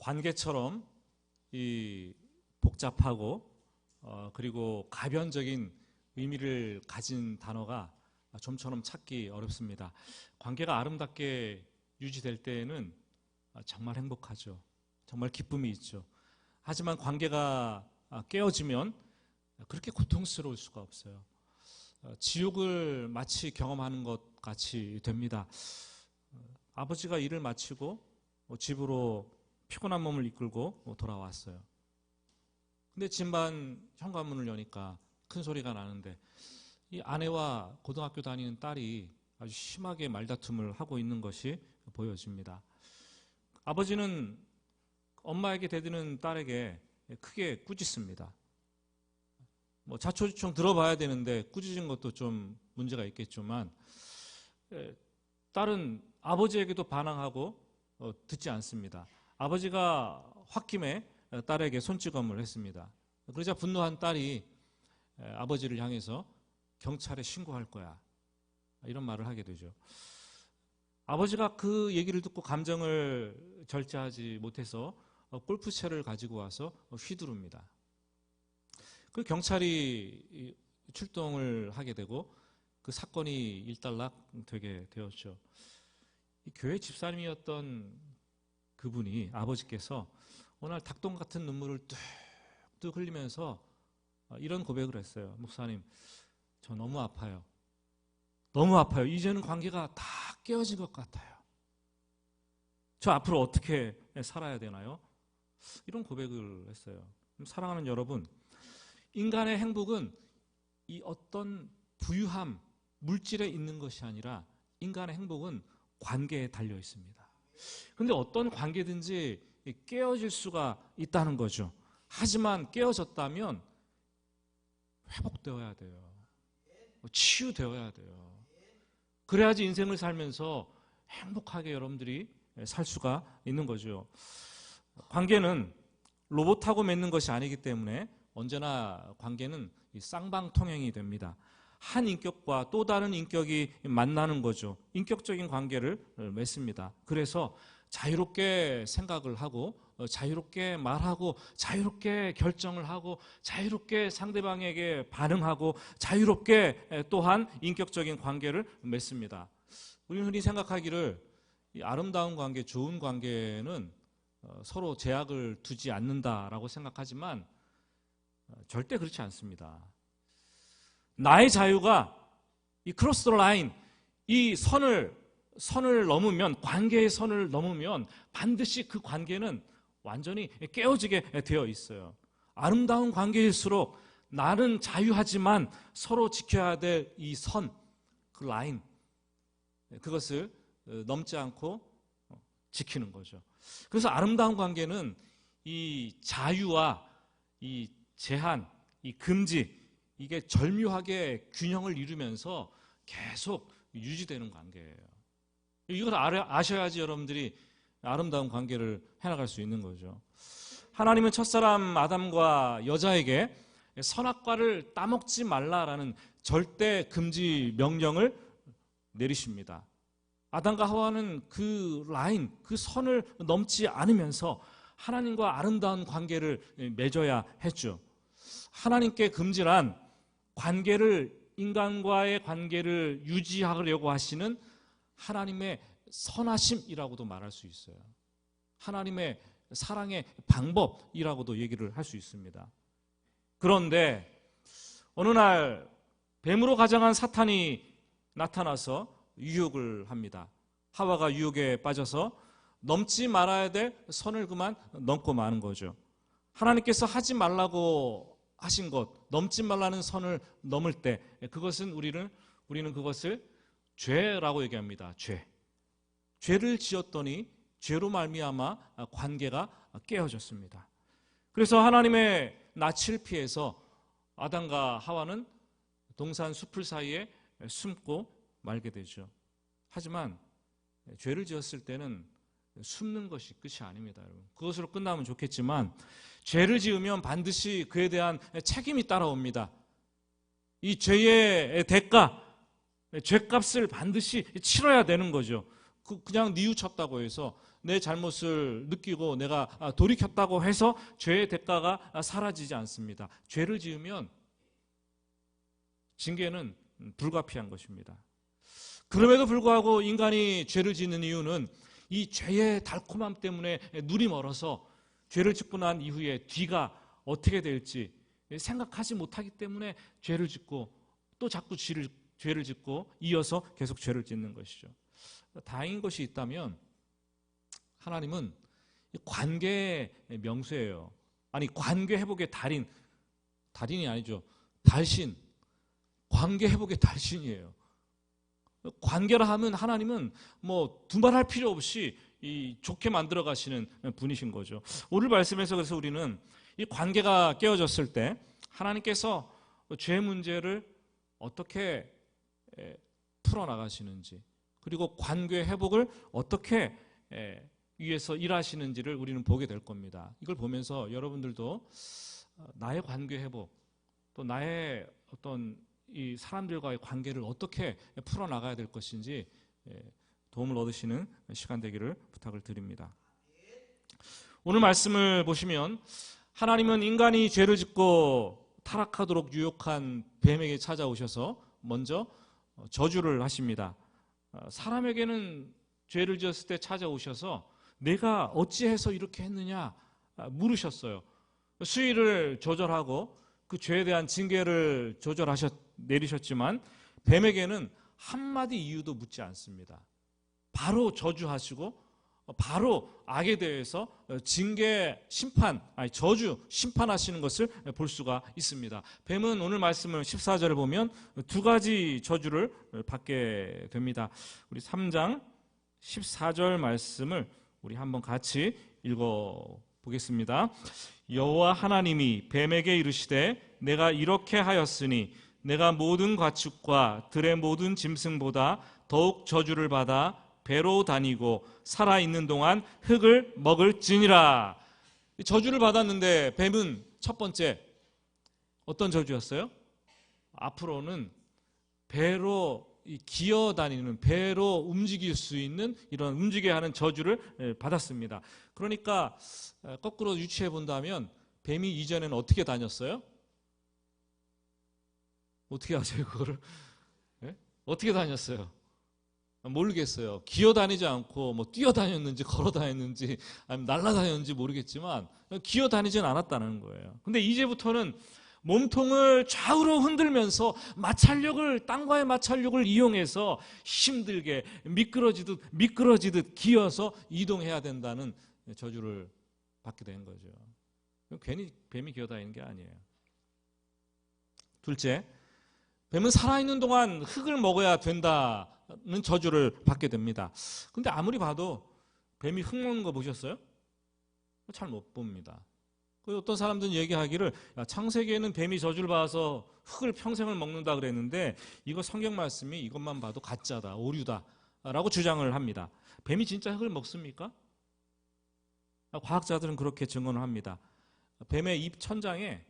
관계처럼 이 복잡하고 그리고 가변적인 의미를 가진 단어가 좀처럼 찾기 어렵습니다. 관계가 아름답게 유지될 때에는 정말 행복하죠. 정말 기쁨이 있죠. 하지만 관계가 깨어지면 그렇게 고통스러울 수가 없어요. 지옥을 마치 경험하는 것 같이 됩니다. 아버지가 일을 마치고 집으로 피곤한 몸을 이끌고 돌아왔어요. 근데 집안 현관문을 여니까 큰 소리가 나는데 이 아내와 고등학교 다니는 딸이 아주 심하게 말다툼을 하고 있는 것이 보여집니다. 아버지는 엄마에게 대드는 딸에게 크게 꾸짖습니다. 자초지종 들어봐야 되는데 꾸짖은 것도 좀 문제가 있겠지만 딸은 아버지에게도 반항하고 듣지 않습니다. 아버지가 홧김에 딸에게 손찌검을 했습니다. 그러자 분노한 딸이 아버지를 향해서 경찰에 신고할 거야, 이런 말을 하게 되죠. 아버지가 그 얘기를 듣고 감정을 절제하지 못해서 골프채를 가지고 와서 휘두릅니다. 그 경찰이 출동을 하게 되고 그 사건이 일단락되게 되었죠. 교회 집사님이었던 그분이, 아버지께서 어느 날 닭똥 같은 눈물을 뚝뚝 흘리면서 이런 고백을 했어요. 목사님, 저 너무 아파요. 너무 아파요. 이제는 관계가 다 깨어진 것 같아요. 저 앞으로 어떻게 살아야 되나요? 이런 고백을 했어요. 사랑하는 여러분, 인간의 행복은 이 어떤 부유함, 물질에 있는 것이 아니라 인간의 행복은 관계에 달려 있습니다. 그런데 어떤 관계든지 깨어질 수가 있다는 거죠. 하지만 깨어졌다면 회복되어야 돼요. 치유되어야 돼요. 그래야지 인생을 살면서 행복하게 여러분들이 살 수가 있는 거죠. 관계는 로봇하고 맺는 것이 아니기 때문에 언제나 관계는 쌍방통행이 됩니다. 한 인격과 또 다른 인격이 만나는 거죠. 인격적인 관계를 맺습니다. 그래서 자유롭게 생각을 하고 자유롭게 말하고 자유롭게 결정을 하고 자유롭게 상대방에게 반응하고 자유롭게 또한 인격적인 관계를 맺습니다. 우리는 흔히 생각하기를 이 아름다운 관계, 좋은 관계는 서로 제약을 두지 않는다라고 생각하지만 절대 그렇지 않습니다. 나의 자유가 이 크로스 더 라인, 이 선을 넘으면, 관계의 선을 넘으면 반드시 그 관계는 완전히 깨어지게 되어 있어요. 아름다운 관계일수록 나는 자유하지만 서로 지켜야 될 이 선, 그 라인, 그것을 넘지 않고 지키는 거죠. 그래서 아름다운 관계는 이 자유와 이 제한, 이 금지, 이게 절묘하게 균형을 이루면서 계속 유지되는 관계예요. 이걸 아셔야지 여러분들이 아름다운 관계를 해나갈 수 있는 거죠. 하나님은 첫사람 아담과 여자에게 선악과를 따먹지 말라라는 절대 금지 명령을 내리십니다. 아담과 하와는 그 라인, 그 선을 넘지 않으면서 하나님과 아름다운 관계를 맺어야 했죠. 하나님께 금지란 인간과의 관계를 유지하려고 하시는 하나님의 선하심이라고도 말할 수 있어요. 하나님의 사랑의 방법이라고도 얘기를 할 수 있습니다. 그런데 어느 날 뱀으로 가장한 사탄이 나타나서 유혹을 합니다. 하와가 유혹에 빠져서 넘지 말아야 될 선을 그만 넘고 마는 거죠. 하나님께서 하지 말라고 하신 것, 넘지 말라는 선을 넘을 때 그것은 우리는 그것을 죄라고 얘기합니다. 죄를 지었더니 죄로 말미암아 관계가 깨어졌습니다. 그래서 하나님의 낯을 피해서 아담과 하와는 동산 숲을 사이에 숨고 말게 되죠. 하지만 죄를 지었을 때는 숨는 것이 끝이 아닙니다. 여러분. 그것으로 끝나면 좋겠지만 죄를 지으면 반드시 그에 대한 책임이 따라옵니다. 이 죄의 대가, 죄값을 반드시 치러야 되는 거죠. 그냥 뉘우쳤다고 해서 내 잘못을 느끼고 내가 돌이켰다고 해서 죄의 대가가 사라지지 않습니다. 죄를 지으면 징계는 불가피한 것입니다. 그럼에도 불구하고 인간이 죄를 짓는 이유는 이 죄의 달콤함 때문에 눈이 멀어서 죄를 짓고 난 이후에 뒤가 어떻게 될지 생각하지 못하기 때문에 죄를 짓고 또 자꾸 죄를 짓고 이어서 계속 죄를 짓는 것이죠. 다행인 것이 있다면 하나님은 관계의 명수예요. 아니, 관계 회복의 달인이 아니죠. 달신, 관계 회복의 달신이에요. 관계라 하면 하나님은 뭐 두말할 필요 없이 좋게 만들어 가시는 분이신 거죠. 오늘 말씀에서 그래서 우리는 이 관계가 깨어졌을 때 하나님께서 죄 문제를 어떻게 풀어나가시는지, 그리고 관계 회복을 어떻게 위해서 일하시는지를 우리는 보게 될 겁니다. 이걸 보면서 여러분들도 나의 관계 회복, 또 나의 어떤 이 사람들과의 관계를 어떻게 풀어나가야 될 것인지 도움을 얻으시는 시간 되기를 부탁을 드립니다. 오늘 말씀을 보시면 하나님은 인간이 죄를 짓고 타락하도록 유혹한 뱀에게 찾아오셔서 먼저 저주를 하십니다. 사람에게는 죄를 지었을 때 찾아오셔서 내가 어찌해서 이렇게 했느냐 물으셨어요. 수위를 조절하고 그 죄에 대한 징계를 내리셨지만 뱀에게는 한마디 이유도 묻지 않습니다. 바로 저주하시고 바로 악에 대해서 저주, 심판하시는 것을 볼 수가 있습니다. 뱀은 오늘 말씀을 14절을 보면 두 가지 저주를 받게 됩니다. 우리 3장 14절 말씀을 우리 한번 같이 읽어보겠습니다. 여호와 하나님이 뱀에게 이르시되 내가 이렇게 하였으니 내가 모든 가축과 들의 모든 짐승보다 더욱 저주를 받아 배로 다니고 살아있는 동안 흙을 먹을지니라. 저주를 받았는데 뱀은 첫 번째 어떤 저주였어요? 앞으로는 배로 기어다니는, 배로 움직일 수 있는 이런 움직여야 하는 저주를 받았습니다. 그러니까 거꾸로 유추해 본다면 뱀이 이전에는 어떻게 다녔어요? 어떻게 아세요 그거를? 네? 어떻게 다녔어요? 모르겠어요. 기어다니지 않고 뭐 뛰어다녔는지 걸어다녔는지 아니면 날아다녔는지 모르겠지만 기어다니진 않았다는 거예요. 근데 이제부터는 몸통을 좌우로 흔들면서 땅과의 마찰력을 이용해서 힘들게 미끄러지듯 기어서 이동해야 된다는 저주를 받게 된 거죠. 괜히 뱀이 기어다니는 게 아니에요. 둘째, 뱀은 살아있는 동안 흙을 먹어야 된다는 저주를 받게 됩니다. 근데 아무리 봐도 뱀이 흙 먹는 거 보셨어요? 잘 못 봅니다. 어떤 사람들은 얘기하기를 창세기에는 뱀이 저주를 받아서 흙을 평생을 먹는다 그랬는데 이거 성경 말씀이 이것만 봐도 가짜다, 오류다 라고 주장을 합니다. 뱀이 진짜 흙을 먹습니까? 과학자들은 그렇게 증언을 합니다. 뱀의 입 천장에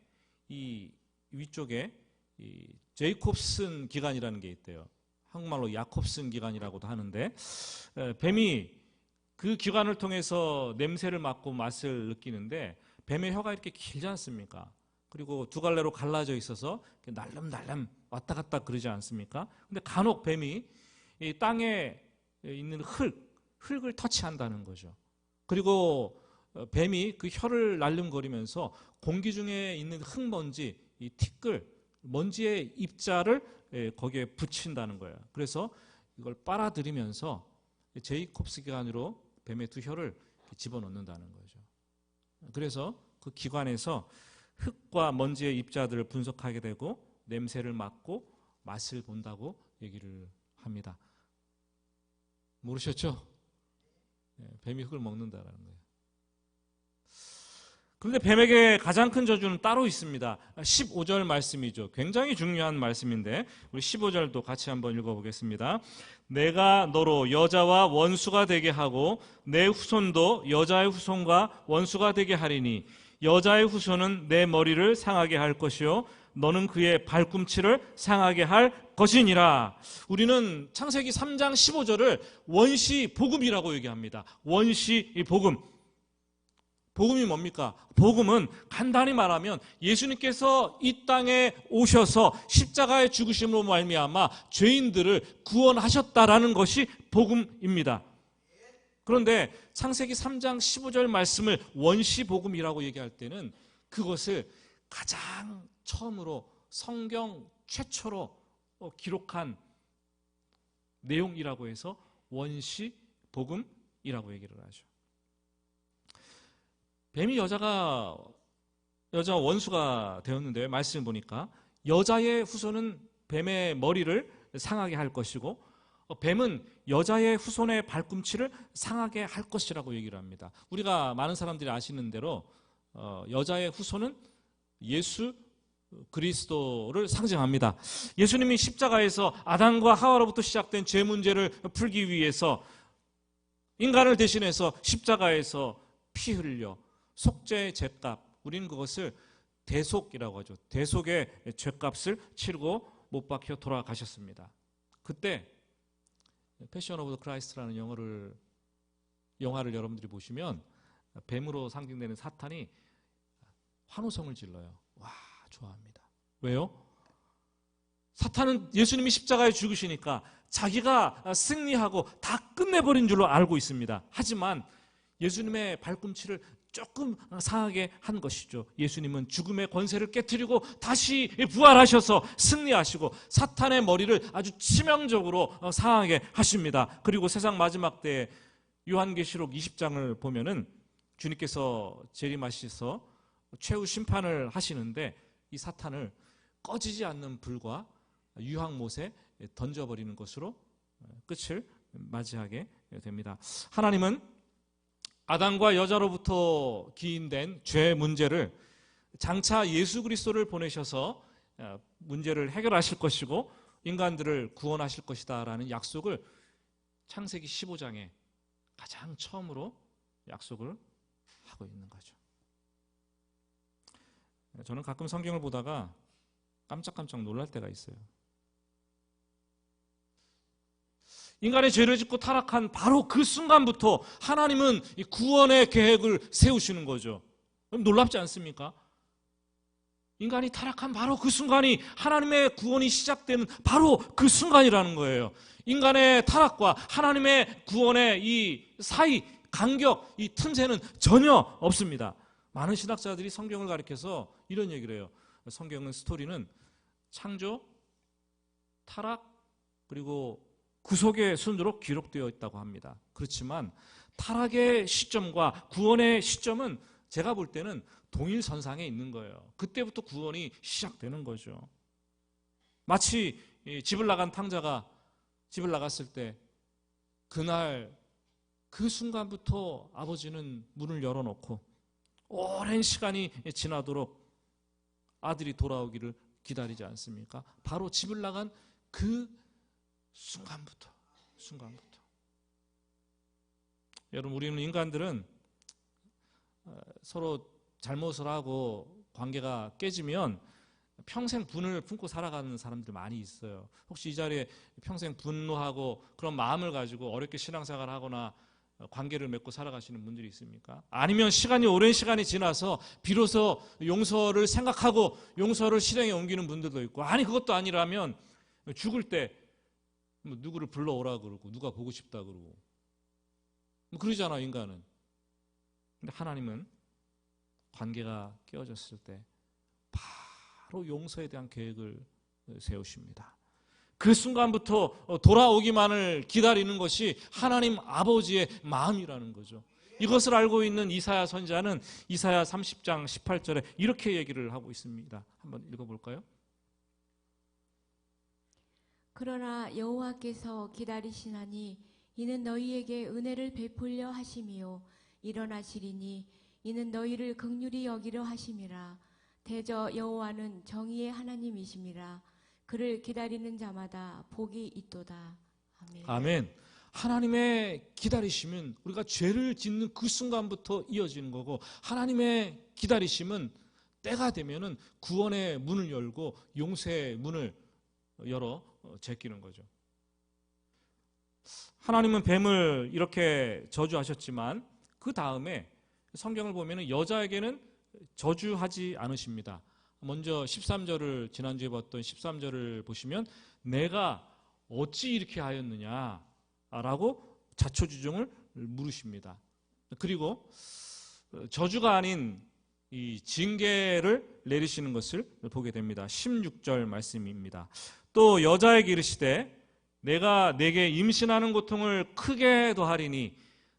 이 위쪽에 이 제이콥슨 기관이라는 게 있대요. 한국말로 야콥슨 기관이라고도 하는데 뱀이 그 기관을 통해서 냄새를 맡고 맛을 느끼는데 뱀의 혀가 이렇게 길지 않습니까? 그리고 두 갈래로 갈라져 있어서 날름날름 왔다 갔다 그러지 않습니까? 근데 간혹 뱀이 이 땅에 있는 흙을 터치한다는 거죠. 그리고 뱀이 그 혀를 날름거리면서 공기 중에 있는 흙먼지, 이 티끌, 먼지의 입자를 거기에 붙인다는 거예요. 그래서 이걸 빨아들이면서 제이콥스 기관으로 뱀의 두 혀를 집어넣는다는 거죠. 그래서 그 기관에서 흙과 먼지의 입자들을 분석하게 되고 냄새를 맡고 맛을 본다고 얘기를 합니다. 모르셨죠? 뱀이 흙을 먹는다라는 거예요. 그런데 뱀에게 가장 큰 저주는 따로 있습니다. 15절 말씀이죠. 굉장히 중요한 말씀인데 우리 15절도 같이 한번 읽어보겠습니다. 내가 너로 여자와 원수가 되게 하고 내 후손도 여자의 후손과 원수가 되게 하리니 여자의 후손은 내 머리를 상하게 할 것이요 너는 그의 발꿈치를 상하게 할 것이니라. 우리는 창세기 3장 15절을 원시 복음이라고 얘기합니다. 원시 복음. 복음이 뭡니까? 복음은 간단히 말하면 예수님께서 이 땅에 오셔서 십자가의 죽으심으로 말미암아 죄인들을 구원하셨다라는 것이 복음입니다. 그런데 창세기 3장 15절 말씀을 원시 복음이라고 얘기할 때는 그것을 가장 처음으로 성경 최초로 기록한 내용이라고 해서 원시 복음이라고 얘기를 하죠. 뱀이 여자 원수가 되었는데 말씀을 보니까 여자의 후손은 뱀의 머리를 상하게 할 것이고 뱀은 여자의 후손의 발꿈치를 상하게 할 것이라고 얘기를 합니다. 우리가 많은 사람들이 아시는 대로 여자의 후손은 예수 그리스도를 상징합니다. 예수님이 십자가에서 아담과 하와로부터 시작된 죄 문제를 풀기 위해서 인간을 대신해서 십자가에서 피 흘려 속죄의 죄값, 우리는 그것을 대속이라고 하죠. 대속의 죄값을 치르고 못 박혀 돌아가셨습니다. 그때 패션 오브 더 크라이스트라는 영화를 여러분들이 보시면 뱀으로 상징되는 사탄이 환호성을 질러요. 와, 좋아합니다. 왜요? 사탄은 예수님이 십자가에 죽으시니까 자기가 승리하고 다 끝내버린 줄로 알고 있습니다. 하지만 예수님의 발꿈치를 조금 상하게 한 것이죠. 예수님은 죽음의 권세를 깨트리고 다시 부활하셔서 승리하시고 사탄의 머리를 아주 치명적으로 상하게 하십니다. 그리고 세상 마지막 때에 요한계시록 20장을 보면은 주님께서 재림하셔서 최후 심판을 하시는데 이 사탄을 꺼지지 않는 불과 유황못에 던져버리는 것으로 끝을 맞이하게 됩니다. 하나님은 아담과 여자로부터 기인된 죄 문제를 장차 예수 그리스도를 보내셔서 문제를 해결하실 것이고 인간들을 구원하실 것이다라는 약속을 창세기 15장에 가장 처음으로 약속을 하고 있는 거죠. 저는 가끔 성경을 보다가 깜짝깜짝 놀랄 때가 있어요. 인간의 죄를 짓고 타락한 바로 그 순간부터 하나님은 이 구원의 계획을 세우시는 거죠. 놀랍지 않습니까? 인간이 타락한 바로 그 순간이 하나님의 구원이 시작되는 바로 그 순간이라는 거예요. 인간의 타락과 하나님의 구원의 이 사이, 간격, 이 틈새는 전혀 없습니다. 많은 신학자들이 성경을 가리켜서 이런 얘기를 해요. 성경은 스토리는 창조, 타락, 그리고 구속의 순으로 기록되어 있다고 합니다. 그렇지만 타락의 시점과 구원의 시점은 제가 볼 때는 동일선상에 있는 거예요. 그때부터 구원이 시작되는 거죠. 마치 집을 나간 탕자가 집을 나갔을 때 그날 그 순간부터 아버지는 문을 열어놓고 오랜 시간이 지나도록 아들이 돌아오기를 기다리지 않습니까? 바로 집을 나간 그 순간부터. 여러분, 우리는 인간들은 서로 잘못을 하고 관계가 깨지면 평생 분을 품고 살아가는 사람들 많이 있어요. 혹시 이 자리에 평생 분노하고 그런 마음을 가지고 어렵게 신앙생활을 하거나 관계를 맺고 살아가시는 분들이 있습니까? 아니면 오랜 시간이 지나서 비로소 용서를 생각하고 용서를 실행에 옮기는 분들도 있고, 아니 그것도 아니라면 죽을 때 누구를 불러오라 그러고 누가 보고 싶다 그러고 그러잖아 인간은. 근데 하나님은 관계가 깨어졌을 때 바로 용서에 대한 계획을 세우십니다. 그 순간부터 돌아오기만을 기다리는 것이 하나님 아버지의 마음이라는 거죠. 이것을 알고 있는 이사야 선지자는 이사야 30장 18절에 이렇게 얘기를 하고 있습니다. 한번 읽어볼까요? 그러나 여호와께서 기다리시나니 이는 너희에게 은혜를 베풀려 하심이요 일어나시리니 이는 너희를 긍휼히 여기려 하심이라. 대저 여호와는 정의의 하나님이심이라. 그를 기다리는 자마다 복이 있도다. 아멘. 아멘. 하나님의 기다리심은 우리가 죄를 짓는 그 순간부터 이어지는 거고, 하나님의 기다리심은 때가 되면은 구원의 문을 열고 용서의 문을 열어 제끼는 거죠. 하나님은 뱀을 이렇게 저주하셨지만 그 다음에 성경을 보면 여자에게는 저주하지 않으십니다. 먼저 13절을 지난주에 봤던 13절을 보시면 내가 어찌 이렇게 하였느냐라고 자초지종을 물으십니다. 그리고 저주가 아닌 이 징계를 내리시는 것을 보게 됩니다. 16절 말씀입니다. 또 여자에게 이르시되 내가 내게 임신하는 고통을 크게 더하리니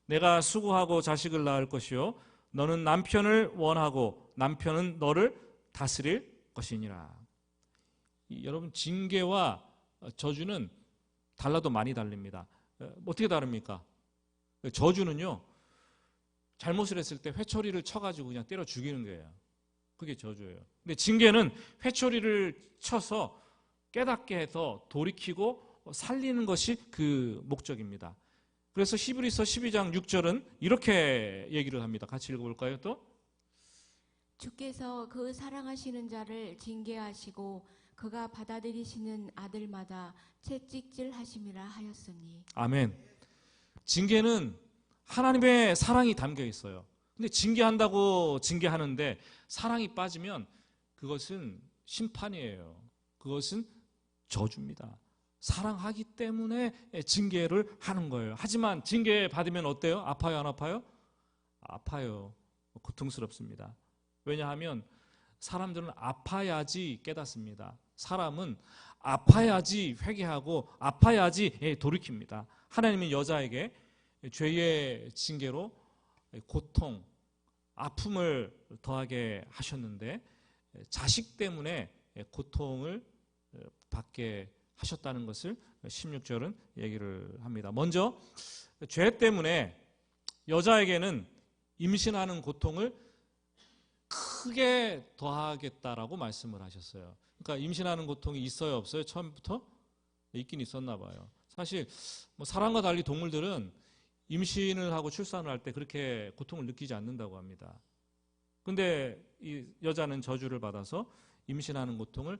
내가 수고하고 자식을 낳을 것이요 너는 남편을 원하고 남편은 너를 다스릴 것이니라. 여러분 징계와 저주는 달라도 많이 다릅니다. 어떻게 다릅니까? 저주는요 잘못을 했을 때 회초리를 쳐가지고 그냥 때려 죽이는 거예요. 그게 저주예요. 근데 징계는 회초리를 쳐서 깨닫게 해서 돌이키고 살리는 것이 그 목적입니다. 그래서 히브리서 12장 6절은 이렇게 얘기를 합니다. 같이 읽어볼까요? 또 주께서 그 사랑하시는 자를 징계하시고 그가 받아들이시는 아들마다 채찍질 하심이라 하였으니. 아멘. 징계는 하나님의 사랑이 담겨 있어요. 근데 징계한다고 징계하는데 사랑이 빠지면 그것은 심판이에요. 그것은 저주입니다. 사랑하기 때문에 징계를 하는 거예요. 하지만 징계 받으면 어때요? 아파요, 안 아파요? 아파요. 고통스럽습니다. 왜냐하면 사람들은 아파야지 깨닫습니다. 사람은 아파야지 회개하고 아파야지 돌이킵니다. 하나님은 여자에게 죄의 징계로 고통, 아픔을 더하게 하셨는데 자식 때문에 고통을 받게 하셨다는 것을 16절은 얘기를 합니다. 먼저 죄 때문에 여자에게는 임신하는 고통을 크게 더하겠다라고 말씀을 하셨어요. 그러니까 임신하는 고통이 있어요, 없어요? 처음부터? 있긴 있었나 봐요. 사실 뭐 사람과 달리 동물들은 임신을 하고 출산을 할 때 그렇게 고통을 느끼지 않는다고 합니다. 근데 이 여자는 저주를 받아서 임신하는 고통을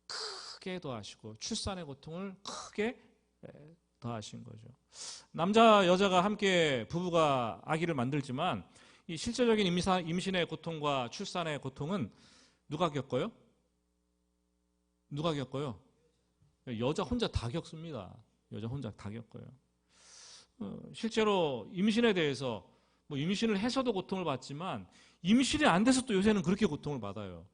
크게 더하시고 출산의 고통을 크게 더하신 거죠. 남자 여자가 함께 부부가 아기를 만들지만 이 실제적인 임신의 고통과 출산의 고통은 누가 겪어요? 누가 겪어요? 여자 혼자 다 겪습니다. 여자 혼자 다 겪어요. 실제로 임신에 대해서 뭐 임신을 해서도 고통을 받지만 임신이 안 돼서 또 요새는 그렇게 고통을 받아요.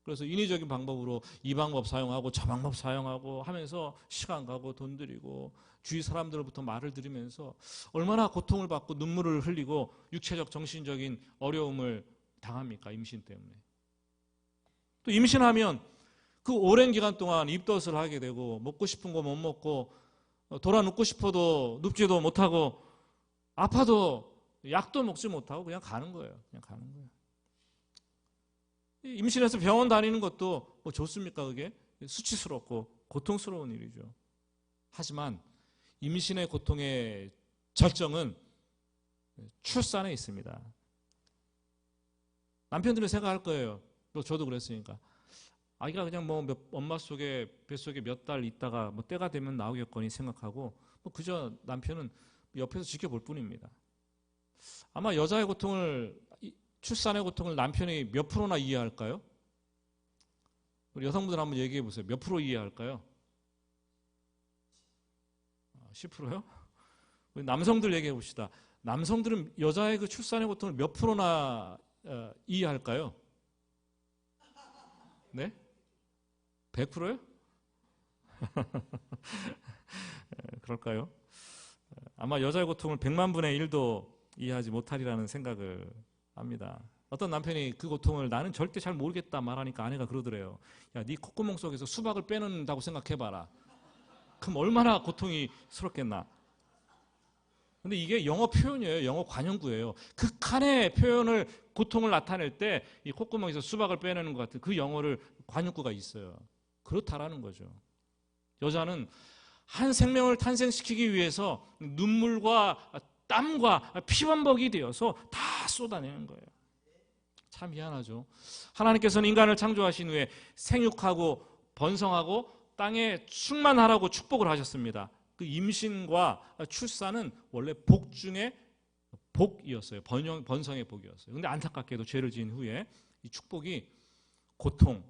그래서 인위적인 방법으로 이 방법 사용하고 저 방법 사용하고 하면서 시간 가고 돈 들이고 주위 사람들로부터 말을 들으면서 얼마나 고통을 받고 눈물을 흘리고 육체적 정신적인 어려움을 당합니까? 임신 때문에. 또 임신하면 그 오랜 기간 동안 입덧을 하게 되고 먹고 싶은 거 못 먹고 돌아 눕고 싶어도 눕지도 못하고 아파도 약도 먹지 못하고 그냥 가는 거예요. 그냥 가는 거예요. 임신해서 병원 다니는 것도 뭐 좋습니까? 그게 수치스럽고 고통스러운 일이죠. 하지만 임신의 고통의 절정은 출산에 있습니다. 남편들은 생각할 거예요. 저도 그랬으니까. 아기가 그냥 뭐 엄마 속에 뱃속에 몇 달 있다가 뭐 때가 되면 나오겠거니 생각하고 뭐 그저 남편은 옆에서 지켜볼 뿐입니다. 아마 여자의 고통을 출산의 고통을 남편이 몇 프로나 이해할까요? 우리 여성분들 한번 얘기해 보세요. 몇 프로 이해할까요? 10%요? 우리 남성들 얘기해 봅시다. 남성들은 여자의 그 출산의 고통을 몇 프로나 이해할까요? 네? 100%요? 그럴까요? 아마 여자의 고통을 100만 분의 1도 이해하지 못하리라는 생각을 합니다. 어떤 남편이 그 고통을 나는 절대 잘 모르겠다 말하니까 아내가 그러더래요. 야, 네 콧구멍 속에서 수박을 빼낸다고 생각해봐라. 그럼 얼마나 고통이 스럽겠나. 근데 이게 영어 표현이에요. 영어 관용구예요. 극한의 표현을 고통을 나타낼 때 이 콧구멍에서 수박을 빼내는 것 같은 그 영어를 관용구가 있어요. 그렇다라는 거죠. 여자는 한 생명을 탄생시키기 위해서 눈물과 땀과 피범벅이 되어서 다 쏟아내는 거예요. 참 미안하죠. 하나님께서는 인간을 창조하신 후에 생육하고 번성하고 땅에 충만하라고 축복을 하셨습니다. 그 임신과 출산은 원래 복 중에 복이었어요. 번성의 복이었어요. 그런데 안타깝게도 죄를 지은 후에 이 축복이 고통,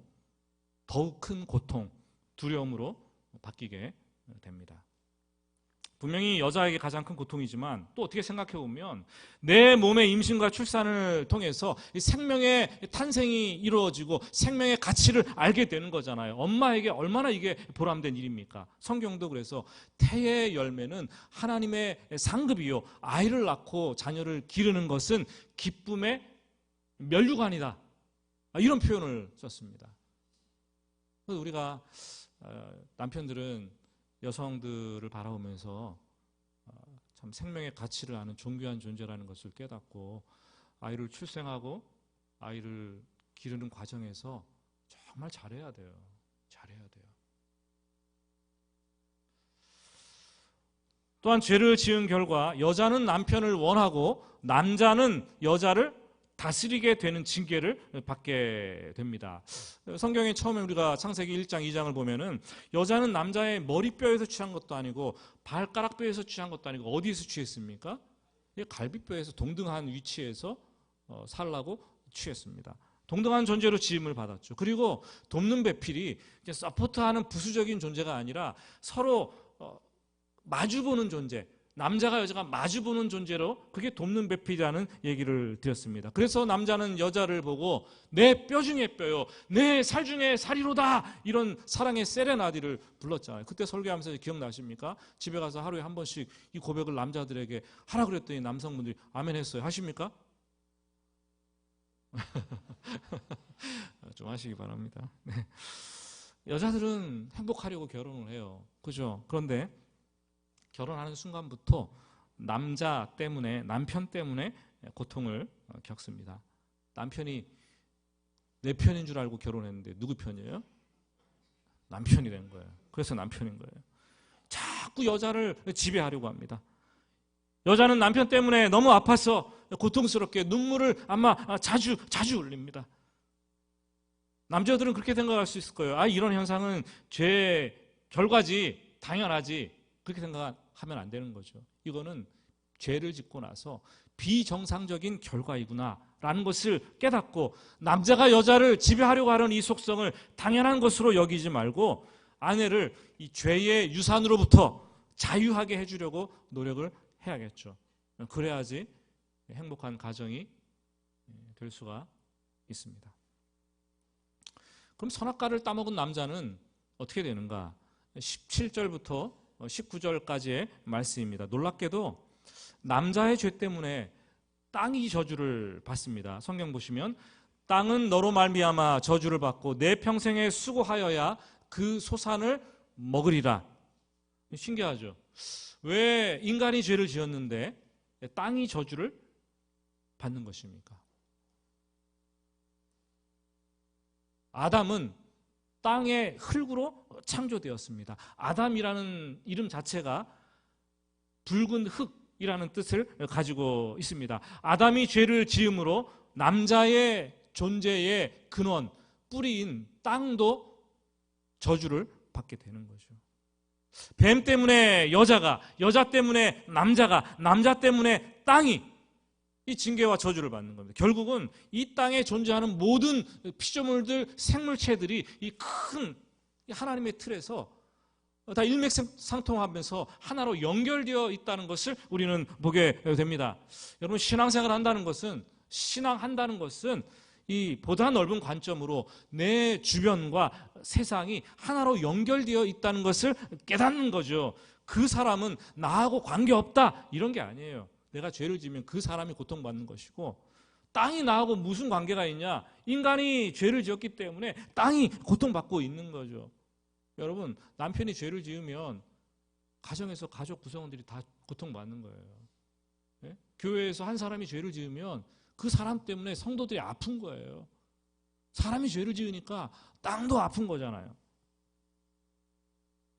더욱 큰 고통, 두려움으로 바뀌게 됩니다. 분명히 여자에게 가장 큰 고통이지만 또 어떻게 생각해 보면 내 몸의 임신과 출산을 통해서 생명의 탄생이 이루어지고 생명의 가치를 알게 되는 거잖아요. 엄마에게 얼마나 이게 보람된 일입니까? 성경도 그래서 태의 열매는 하나님의 상급이요, 아이를 낳고 자녀를 기르는 것은 기쁨의 면류관이다, 이런 표현을 썼습니다. 그래서 우리가 남편들은 여성들을 바라보면서 참 생명의 가치를 아는 존귀한 존재라는 것을 깨닫고 아이를 출생하고 아이를 기르는 과정에서 정말 잘해야 돼요. 잘해야 돼요. 또한 죄를 지은 결과 여자는 남편을 원하고 남자는 여자를 다스리게 되는 징계를 받게 됩니다. 성경에 처음에 우리가 창세기 1장 2장을 보면은 여자는 남자의 머리뼈에서 취한 것도 아니고 발가락뼈에서 취한 것도 아니고 어디에서 취했습니까? 갈비뼈에서 동등한 위치에서 살라고 취했습니다. 동등한 존재로 지음을 받았죠. 그리고 돕는 배필이 서포트하는 부수적인 존재가 아니라 서로 마주보는 존재, 남자가 여자가 마주보는 존재로, 그게 돕는 배필이라는 얘기를 드렸습니다. 그래서 남자는 여자를 보고 내 뼈 중에 뼈요, 내 살 중에 살이로다, 이런 사랑의 세레나디를 불렀잖아요. 그때 설교하면서 기억나십니까? 집에 가서 하루에 한 번씩 이 고백을 남자들에게 하라 그랬더니 남성분들이 아멘 했어요. 하십니까? 좀 하시기 바랍니다. 네. 여자들은 행복하려고 결혼을 해요. 그죠? 그런데 결혼하는 순간부터 남자 때문에, 남편 때문에 고통을 겪습니다. 남편이 내 편인 줄 알고 결혼했는데 누구 편이에요? 남편이 된 거예요. 그래서 남편인 거예요. 자꾸 여자를 지배하려고 합니다. 여자는 남편 때문에 너무 아파서 고통스럽게 눈물을 아마 자주 흘립니다. 남자들은 그렇게 생각할 수 있을 거예요. 이런 현상은 죄의 결과지, 당연하지, 그렇게 생각하면 안 되는 거죠. 이거는 죄를 짓고 나서 비정상적인 결과이구나 라는 것을 깨닫고, 남자가 여자를 지배하려고 하는 이 속성을 당연한 것으로 여기지 말고 아내를 이 죄의 유산으로부터 자유하게 해주려고 노력을 해야겠죠. 그래야지 행복한 가정이 될 수가 있습니다. 그럼 선악과를 따먹은 남자는 어떻게 되는가? 17절부터 19절까지의 말씀입니다. 놀랍게도 남자의 죄 때문에 땅이 저주를 받습니다. 성경 보시면 땅은 너로 말미암아 저주를 받고 내 평생에 수고하여야 그 소산을 먹으리라. 신기하죠? 왜 인간이 죄를 지었는데 땅이 저주를 받는 것입니까? 아담은 땅의 흙으로 창조되었습니다. 아담이라는 이름 자체가 붉은 흙이라는 뜻을 가지고 있습니다. 아담이 죄를 지음으로 남자의 존재의 근원, 뿌리인 땅도 저주를 받게 되는 거죠. 뱀 때문에 여자가, 여자 때문에 남자가, 남자 때문에 땅이 이 징계와 저주를 받는 겁니다. 결국은 이 땅에 존재하는 모든 피조물들, 생물체들이 이 큰 하나님의 틀에서 다 일맥상통하면서 하나로 연결되어 있다는 것을 우리는 보게 됩니다. 여러분, 신앙생활을 한다는 것은, 신앙한다는 것은 이 보다 넓은 관점으로 내 주변과 세상이 하나로 연결되어 있다는 것을 깨닫는 거죠. 그 사람은 나하고 관계없다, 이런 게 아니에요. 내가 죄를 지으면 그 사람이 고통받는 것이고, 땅이 나하고 무슨 관계가 있냐? 인간이 죄를 지었기 때문에 땅이 고통받고 있는 거죠. 여러분, 남편이 죄를 지으면 가정에서 가족 구성원들이 다 고통받는 거예요. 네? 교회에서 한 사람이 죄를 지으면 그 사람 때문에 성도들이 아픈 거예요. 사람이 죄를 지으니까 땅도 아픈 거잖아요.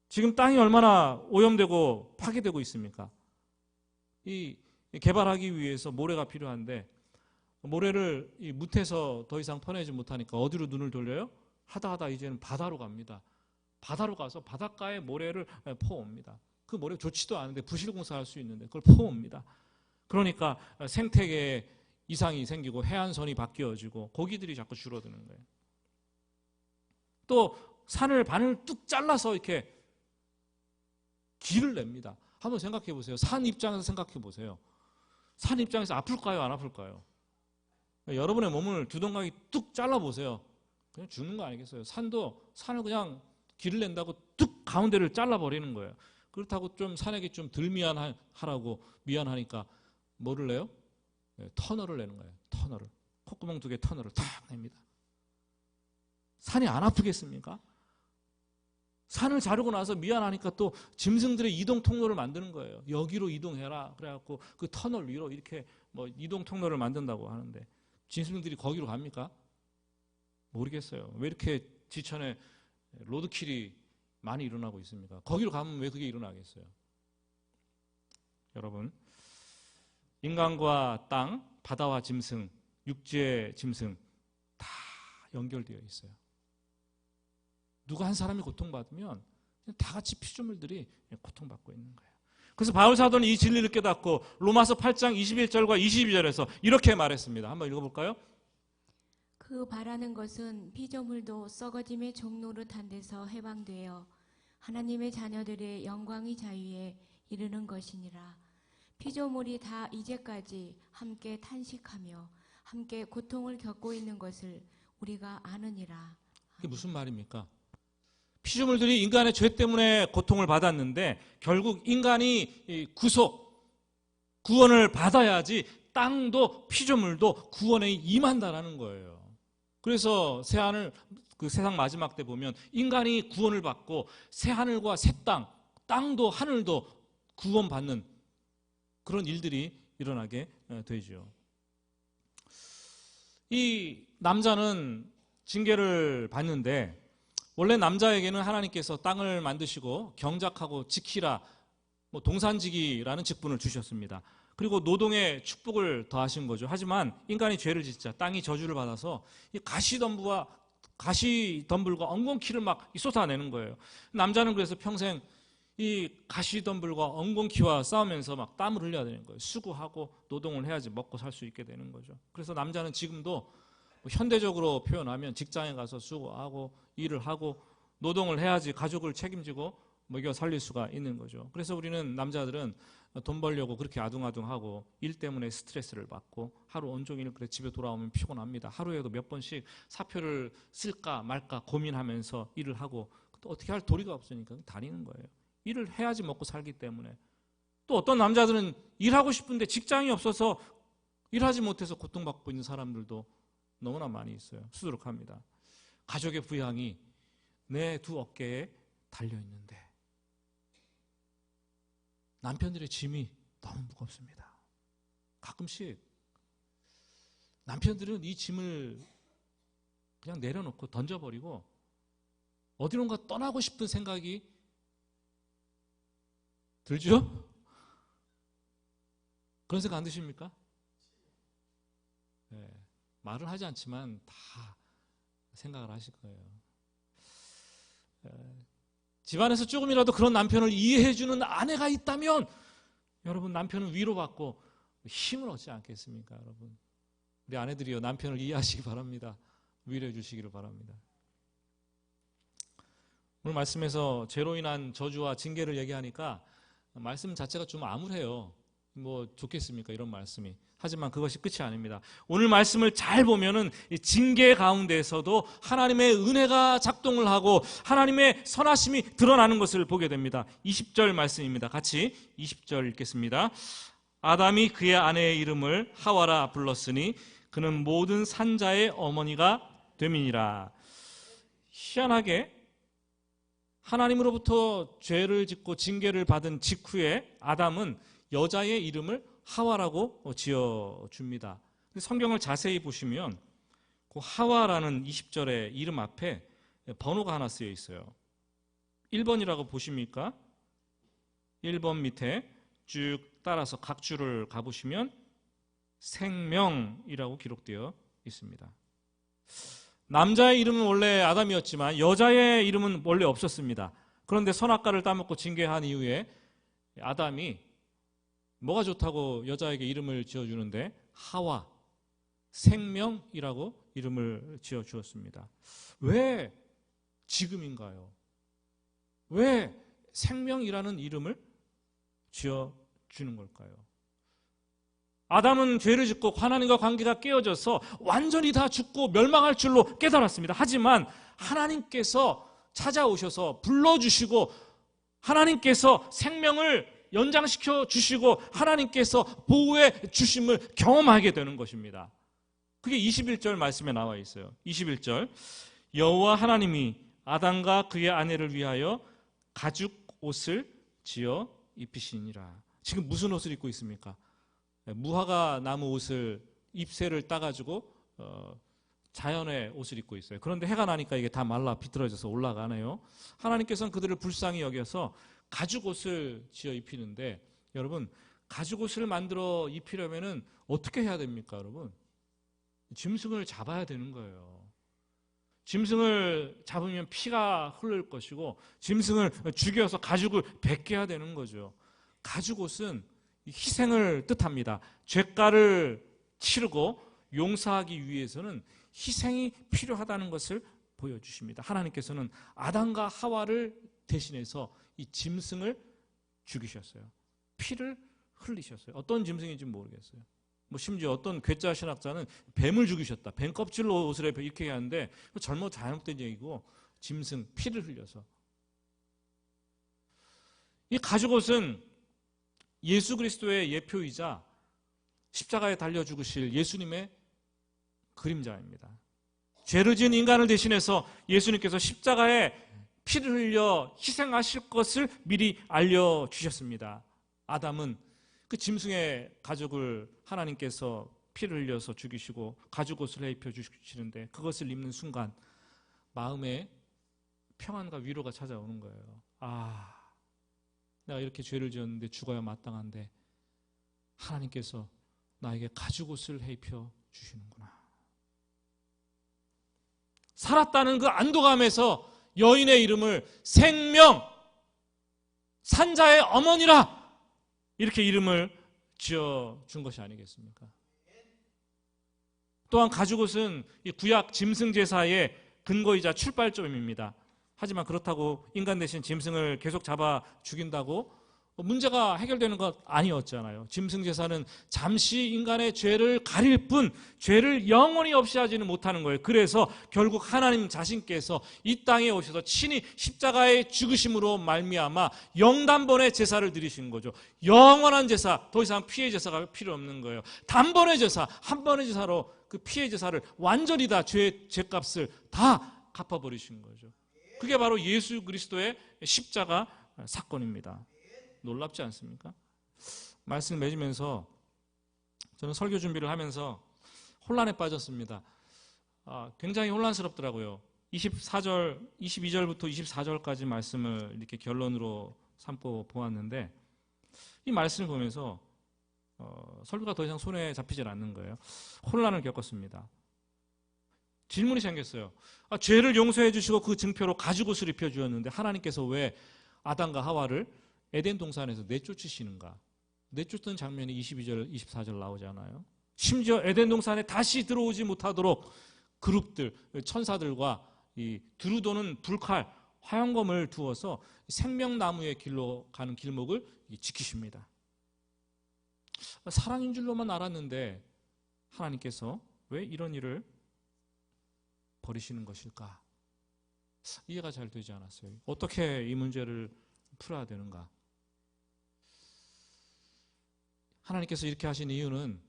지금 땅이 얼마나 오염되고 파괴되고 있습니까? 이 개발하기 위해서 모래가 필요한데, 모래를 이 뭇에서 더 이상 퍼내지 못하니까 어디로 눈을 돌려요? 하다 이제는 바다로 갑니다. 바다로 가서 바닷가에 모래를 퍼옵니다. 그 모래 좋지도 않은데 부실공사할 수 있는데 그걸 퍼옵니다. 그러니까 생태계에 이상이 생기고 해안선이 바뀌어지고 고기들이 자꾸 줄어드는 거예요. 또 산을 반을 뚝 잘라서 이렇게 길을 냅니다. 한번 생각해 보세요. 산 입장에서 생각해 보세요. 산 입장에서 아플까요? 안 아플까요? 여러분의 몸을 두 동강이 뚝 잘라보세요. 그냥 죽는 거 아니겠어요? 산을 그냥 길을 낸다고 뚝 가운데를 잘라버리는 거예요. 그렇다고 좀 산에게 좀 덜 미안하라고 미안하니까 뭐를 내요? 터널을 내는 거예요. 터널을. 콧구멍 2개 터널을 탁 냅니다. 산이 안 아프겠습니까? 산을 자르고 나서 미안하니까 또 짐승들의 이동 통로를 만드는 거예요. 여기로 이동해라. 그래갖고 그 터널 위로 이렇게 뭐 이동 통로를 만든다고 하는데 짐승들이 거기로 갑니까? 모르겠어요. 왜 이렇게 지천에 로드킬이 많이 일어나고 있습니까? 거기로 가면 왜 그게 일어나겠어요? 여러분, 인간과 땅, 바다와 짐승, 육지의 짐승 다 연결되어 있어요. 누가 한 사람이 고통받으면 다 같이 피조물들이 고통받고 있는 거예요. 그래서 바울 사도는 이 진리를 깨닫고 로마서 8장 21절과 22절에서 이렇게 말했습니다. 한번 읽어볼까요? 그 바라는 것은 피조물도 썩어짐의 종노릇한 데서 해방되어 하나님의 자녀들의 영광의 자유에 이르는 것이니라. 피조물이 다 이제까지 함께 탄식하며 함께 고통을 겪고 있는 것을 우리가 아느니라. 이게 무슨 말입니까? 피조물들이 인간의 죄 때문에 고통을 받았는데 결국 인간이 구원을 받아야지 땅도 피조물도 구원에 임한다라는 거예요. 그래서 그 세상 마지막 때 보면 인간이 구원을 받고 새 하늘과 새 땅도 하늘도 구원받는 그런 일들이 일어나게 되죠. 이 남자는 징계를 받는데 원래 남자에게는 하나님께서 땅을 만드시고 경작하고 지키라, 동산지기라는 직분을 주셨습니다. 그리고 노동의 축복을 더하신 거죠. 하지만 인간이 죄를 짓자 땅이 저주를 받아서 이 가시덤불과 엉겅퀴를 막 쏟아내는 거예요. 남자는 그래서 평생 이 가시덤불과 엉겅퀴와 싸우면서 막 땀을 흘려야 되는 거예요. 수고하고 노동을 해야지 먹고 살 수 있게 되는 거죠. 그래서 남자는 지금도 현대적으로 표현하면 직장에 가서 수고하고 일을 하고 노동을 해야지 가족을 책임지고 먹여 살릴 수가 있는 거죠. 그래서 우리는 남자들은 돈 벌려고 그렇게 아둥아둥하고 일 때문에 스트레스를 받고 하루 온종일 그래 집에 돌아오면 피곤합니다. 하루에도 몇 번씩 사표를 쓸까 말까 고민하면서 일을 하고 또 어떻게 할 도리가 없으니까 다니는 거예요. 일을 해야지 먹고 살기 때문에. 또 어떤 남자들은 일하고 싶은데 직장이 없어서 일하지 못해서 고통받고 있는 사람들도 너무나 많이 있어요. 수두룩합니다. 가족의 부양이 내 두 어깨에 달려있는데 남편들의 짐이 너무 무겁습니다. 가끔씩 남편들은 이 짐을 그냥 내려놓고 던져버리고 어디론가 떠나고 싶은 생각이 들죠? 그런 생각 안 드십니까? 네, 말은 하지 않지만 다 생각을 하실 거예요. 집안에서 조금이라도 그런 남편을 이해해주는 아내가 있다면 여러분 남편은 위로받고 힘을 얻지 않겠습니까? 여러분 우리 아내들이요 남편을 이해하시기 바랍니다. 위로해 주시기를 바랍니다. 오늘 말씀에서 죄로 인한 저주와 징계를 얘기하니까 말씀 자체가 좀 암울해요. 뭐 좋겠습니까? 이런 말씀이. 하지만 그것이 끝이 아닙니다. 오늘 말씀을 잘 보면은 이 징계 가운데에서도 하나님의 은혜가 작동을 하고 하나님의 선하심이 드러나는 것을 보게 됩니다. 20절 말씀입니다. 같이 20절 읽겠습니다. 아담이 그의 아내의 이름을 하와라 불렀으니 그는 모든 산자의 어머니가 됨이니라. 희한하게 하나님으로부터 죄를 짓고 징계를 받은 직후에 아담은 여자의 이름을 하와라고 지어줍니다. 성경을 자세히 보시면 그 하와라는 20절의 이름 앞에 번호가 하나 쓰여 있어요. 1번이라고 보십니까? 1번 밑에 쭉 따라서 각 줄을 가보시면 생명이라고 기록되어 있습니다. 남자의 이름은 원래 아담이었지만 여자의 이름은 원래 없었습니다. 그런데 선악과를 따먹고 징계한 이후에 아담이 뭐가 좋다고 여자에게 이름을 지어주는데 하와, 생명이라고 이름을 지어주었습니다. 왜 지금인가요? 왜 생명이라는 이름을 지어주는 걸까요? 아담은 죄를 짓고 하나님과 관계가 깨어져서 완전히 다 죽고 멸망할 줄로 깨달았습니다. 하지만 하나님께서 찾아오셔서 불러주시고 하나님께서 생명을 연장시켜 주시고 하나님께서 보호해 주심을 경험하게 되는 것입니다. 그게 21절 말씀에 나와 있어요. 21절 여호와 하나님이 아담과 그의 아내를 위하여 가죽 옷을 지어 입히시니라. 지금 무슨 옷을 입고 있습니까? 무화과 나무 옷을 잎새를 따가지고 자연의 옷을 입고 있어요. 그런데 해가 나니까 이게 다 말라 비틀어져서 올라가네요. 하나님께서는 그들을 불쌍히 여겨서 가죽 옷을 지어 입히는데, 여러분 가죽 옷을 만들어 입히려면은 어떻게 해야 됩니까, 여러분? 짐승을 잡아야 되는 거예요. 짐승을 잡으면 피가 흐를 것이고 짐승을 죽여서 가죽을 벗겨야 되는 거죠. 가죽 옷은 희생을 뜻합니다. 죄가를 치르고 용서하기 위해서는 희생이 필요하다는 것을 보여주십니다. 하나님께서는 아담과 하와를 대신해서 이 짐승을 죽이셨어요. 피를 흘리셨어요. 어떤 짐승인지 모르겠어요. 심지어 어떤 괴짜 신학자는 뱀을 죽이셨다, 뱀 껍질로 옷을 입혀 이렇게 하는데 잘못된 얘기고, 짐승 피를 흘려서. 이 가죽 옷은 예수 그리스도의 예표이자 십자가에 달려 죽으실 예수님의 그림자입니다. 죄를 지은 인간을 대신해서 예수님께서 십자가에 피를 흘려 희생하실 것을 미리 알려주셨습니다. 아담은 그 짐승의 가죽을 하나님께서 피를 흘려서 죽이시고 가죽 옷을 입혀 주시는데, 그것을 입는 순간 마음에 평안과 위로가 찾아오는 거예요. 내가 이렇게 죄를 지었는데 죽어야 마땅한데 하나님께서 나에게 가죽 옷을 입혀 주시는구나. 살았다는 그 안도감에서 여인의 이름을 생명, 산자의 어머니라, 이렇게 이름을 지어준 것이 아니겠습니까? 또한 가죽옷은 이 구약 짐승 제사의 근거이자 출발점입니다. 하지만 그렇다고 인간 대신 짐승을 계속 잡아 죽인다고 문제가 해결되는 것 아니었잖아요. 짐승 제사는 잠시 인간의 죄를 가릴 뿐 죄를 영원히 없이 하지는 못하는 거예요. 그래서 결국 하나님 자신께서 이 땅에 오셔서 친히 십자가의 죽으심으로 말미암아 영단번의 제사를 드리신 거죠. 영원한 제사, 더 이상 피해 제사가 필요 없는 거예요. 단번의 제사, 한 번의 제사로 그 피해 제사를 완전히 다 죄값을 다 갚아버리신 거죠. 그게 바로 예수 그리스도의 십자가 사건입니다. 놀랍지 않습니까? 말씀을 맺으면서 저는 설교 준비를 하면서 혼란에 빠졌습니다. 굉장히 혼란스럽더라고요. 22절부터 24절까지 말씀을 이렇게 결론으로 삼고 보았는데, 이 말씀을 보면서 설교가 더 이상 손에 잡히질 않는 거예요. 혼란을 겪었습니다. 질문이 생겼어요. 죄를 용서해 주시고 그 증표로 가죽옷을 입혀 주었는데 하나님께서 왜 아담과 하와를 에덴 동산에서 내쫓으시는가? 내쫓던 장면이 22절, 24절 나오잖아요. 심지어 에덴 동산에 다시 들어오지 못하도록 그룹들, 천사들과 이 두루 도는 불칼, 화영검을 두어서 생명나무의 길로 가는 길목을 지키십니다. 사랑인 줄로만 알았는데 하나님께서 왜 이런 일을 버리시는 것일까? 이해가 잘 되지 않았어요. 어떻게 이 문제를 풀어야 되는가? 하나님께서 이렇게 하신 이유는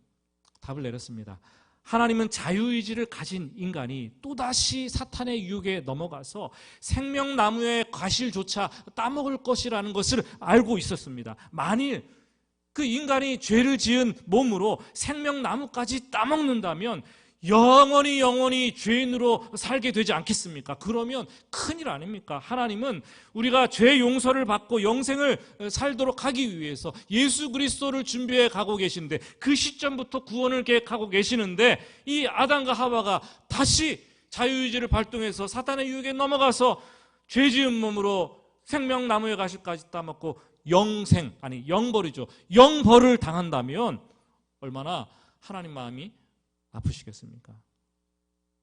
답을 내렸습니다. 하나님은 자유의지를 가진 인간이 또다시 사탄의 유혹에 넘어가서 생명나무의 과실조차 따먹을 것이라는 것을 알고 있었습니다. 만일 그 인간이 죄를 지은 몸으로 생명나무까지 따먹는다면 영원히 죄인으로 살게 되지 않겠습니까? 그러면 큰일 아닙니까? 하나님은 우리가 죄 용서를 받고 영생을 살도록 하기 위해서 예수 그리스도를 준비해 가고 계신데, 그 시점부터 구원을 계획하고 계시는데 이 아담과 하와가 다시 자유의지를 발동해서 사탄의 유혹에 넘어가서 죄 지은 몸으로 생명나무의 가시까지 따먹고 영벌이죠. 영벌을 당한다면 얼마나 하나님 마음이 아프시겠습니까?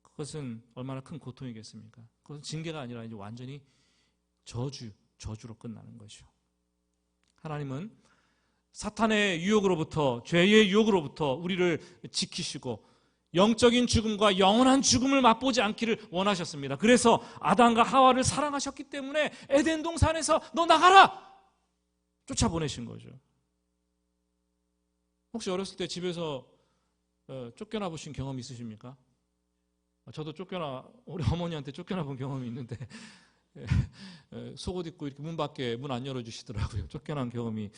그것은 얼마나 큰 고통이겠습니까? 그것은 징계가 아니라 이제 완전히 저주로 끝나는 것이죠. 하나님은 사탄의 유혹으로부터, 죄의 유혹으로부터 우리를 지키시고 영적인 죽음과 영원한 죽음을 맛보지 않기를 원하셨습니다. 그래서 아담과 하와를 사랑하셨기 때문에 에덴 동산에서 너 나가라! 쫓아보내신 거죠. 혹시 어렸을 때 집에서 쫓겨나 보신 경험 있으십니까? 저도 우리 어머니한테 쫓겨나 본 경험이 있는데 속옷 입고 이렇게 문 밖에 문 안 열어주시더라고요. 쫓겨난 경험이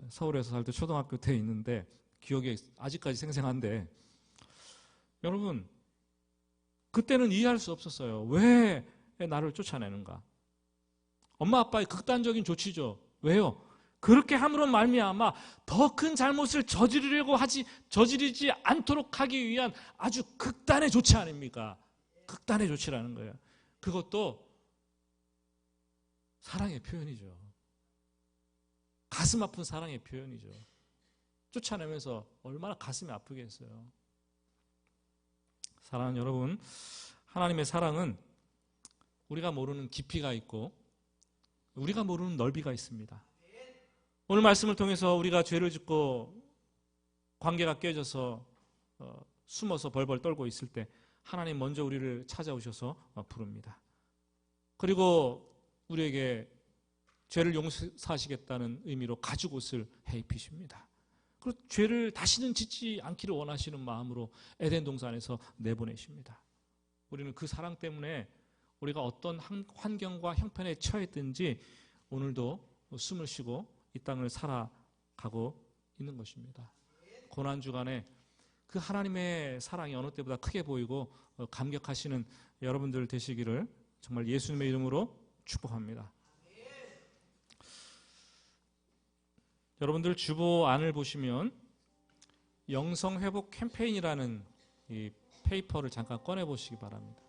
서울에서 살 때 초등학교 때 있는데 기억이 아직까지 생생한데, 여러분 그때는 이해할 수 없었어요. 왜 나를 쫓아내는가? 엄마 아빠의 극단적인 조치죠. 왜요? 그렇게 함으로 말미암아 더 큰 잘못을 저지르지 않도록 하기 위한 아주 극단의 조치 아닙니까? 극단의 조치라는 거예요. 그것도 사랑의 표현이죠. 가슴 아픈 사랑의 표현이죠. 쫓아내면서 얼마나 가슴이 아프겠어요. 사랑하는 여러분, 하나님의 사랑은 우리가 모르는 깊이가 있고 우리가 모르는 넓이가 있습니다. 오늘 말씀을 통해서 우리가 죄를 짓고 관계가 깨져서 숨어서 벌벌 떨고 있을 때 하나님 먼저 우리를 찾아오셔서 부릅니다. 그리고 우리에게 죄를 용서하시겠다는 의미로 가죽옷을 해입히십니다. 그리고 죄를 다시는 짓지 않기를 원하시는 마음으로 에덴 동산에서 내보내십니다. 우리는 그 사랑 때문에 우리가 어떤 환경과 형편에 처했든지 오늘도 숨을 쉬고 이 땅을 살아가고 있는 것입니다. 고난주간에 그 하나님의 사랑이 어느 때보다 크게 보이고 감격하시는 여러분들 되시기를 정말 예수님의 이름으로 축복합니다. 여러분들 주보 안을 보시면 영성회복 캠페인이라는 이 페이퍼를 잠깐 꺼내보시기 바랍니다.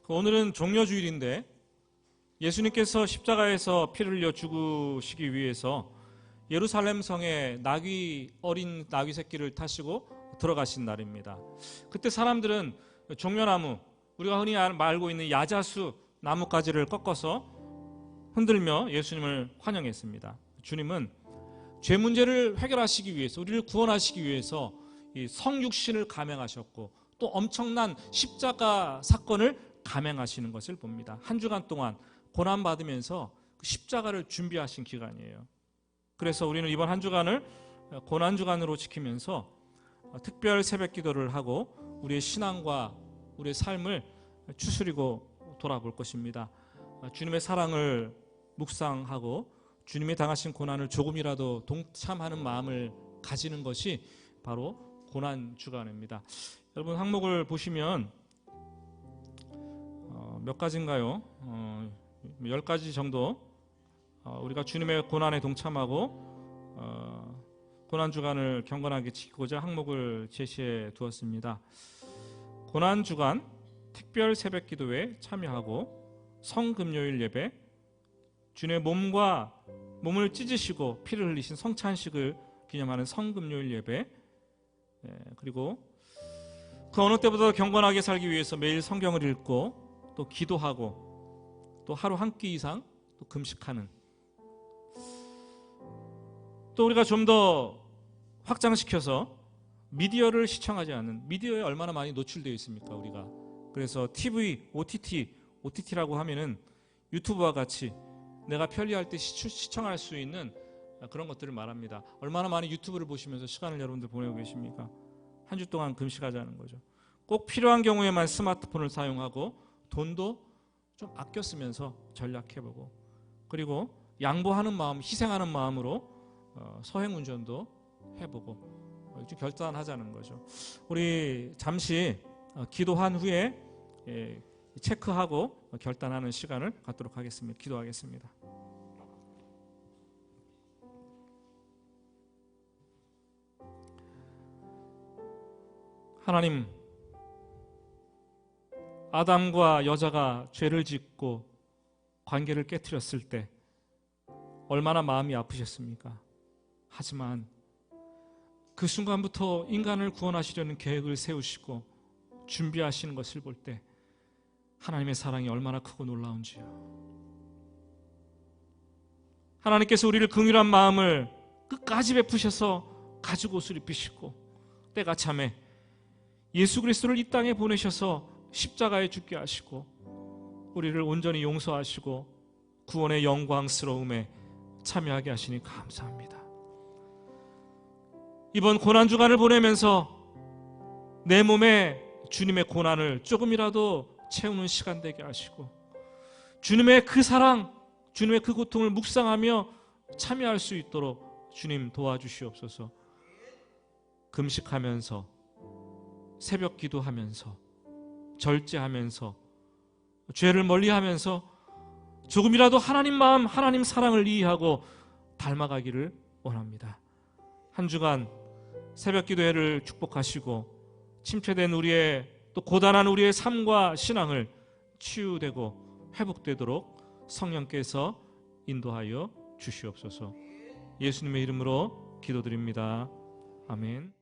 오늘은 종려주일인데 예수님께서 십자가에서 피를 흘려 죽으시기 위해서 예루살렘 성에 어린 나귀 새끼를 타시고 들어가신 날입니다. 그때 사람들은 종려나무, 우리가 흔히 알고 있는 야자수 나뭇가지를 꺾어서 흔들며 예수님을 환영했습니다. 주님은 죄 문제를 해결하시기 위해서, 우리를 구원하시기 위해서 이 성육신을 감행하셨고 또 엄청난 십자가 사건을 감행하시는 것을 봅니다. 한 주간 동안 고난받으면서 그 십자가를 준비하신 기간이에요. 그래서 우리는 이번 한 주간을 고난주간으로 지키면서 특별 새벽 기도를 하고 우리의 신앙과 우리의 삶을 추스리고 돌아볼 것입니다. 주님의 사랑을 묵상하고 주님이 당하신 고난을 조금이라도 동참하는 마음을 가지는 것이 바로 고난주간입니다. 여러분 항목을 보시면 몇 가지인가요? 10가지 정도 우리가 주님의 고난에 동참하고 고난주간을 경건하게 지키고자 항목을 제시해 두었습니다. 고난주간 특별 새벽 기도에 참여하고 성금요일 예배, 주님의 몸을 찢으시고 피를 흘리신 성찬식을 기념하는 성금요일 예배, 그리고 그 어느 때보다 경건하게 살기 위해서 매일 성경을 읽고 또 기도하고 또 하루 한 끼 이상 또 금식하는, 또 우리가 좀 더 확장시켜서 미디어를 시청하지 않는, 미디어에 얼마나 많이 노출되어 있습니까 우리가. 그래서 TV, OTT라고 하면은 유튜브와 같이 내가 편리할 때 시청할 수 있는 그런 것들을 말합니다. 얼마나 많이 유튜브를 보시면서 시간을 여러분들 보내고 계십니까? 한 주 동안 금식하자는 거죠. 꼭 필요한 경우에만 스마트폰을 사용하고 돈도 좀 아껴 쓰면서 전략해보고, 그리고 양보하는 마음, 희생하는 마음으로 서행운전도 해보고 좀 결단하자는 거죠. 우리 잠시 기도한 후에 체크하고 결단하는 시간을 갖도록 하겠습니다. 기도하겠습니다. 하나님, 아담과 여자가 죄를 짓고 관계를 깨트렸을 때 얼마나 마음이 아프셨습니까? 하지만 그 순간부터 인간을 구원하시려는 계획을 세우시고 준비하시는 것을 볼 때 하나님의 사랑이 얼마나 크고 놀라운지요. 하나님께서 우리를 긍휼한 마음을 끝까지 베푸셔서 가죽 옷을 입히시고 때가 참에 예수 그리스도를 이 땅에 보내셔서 십자가에 죽게 하시고 우리를 온전히 용서하시고 구원의 영광스러움에 참여하게 하시니 감사합니다. 이번 고난주간을 보내면서 내 몸에 주님의 고난을 조금이라도 채우는 시간 되게 하시고 주님의 그 사랑, 주님의 그 고통을 묵상하며 참여할 수 있도록 주님 도와주시옵소서. 금식하면서 새벽 기도하면서 절제하면서 죄를 멀리하면서 조금이라도 하나님 마음, 하나님 사랑을 이해하고 닮아가기를 원합니다. 한 주간 새벽 기도회를 축복하시고 침체된 우리의 또 고단한 우리의 삶과 신앙을 치유되고 회복되도록 성령께서 인도하여 주시옵소서. 예수님의 이름으로 기도드립니다. 아멘.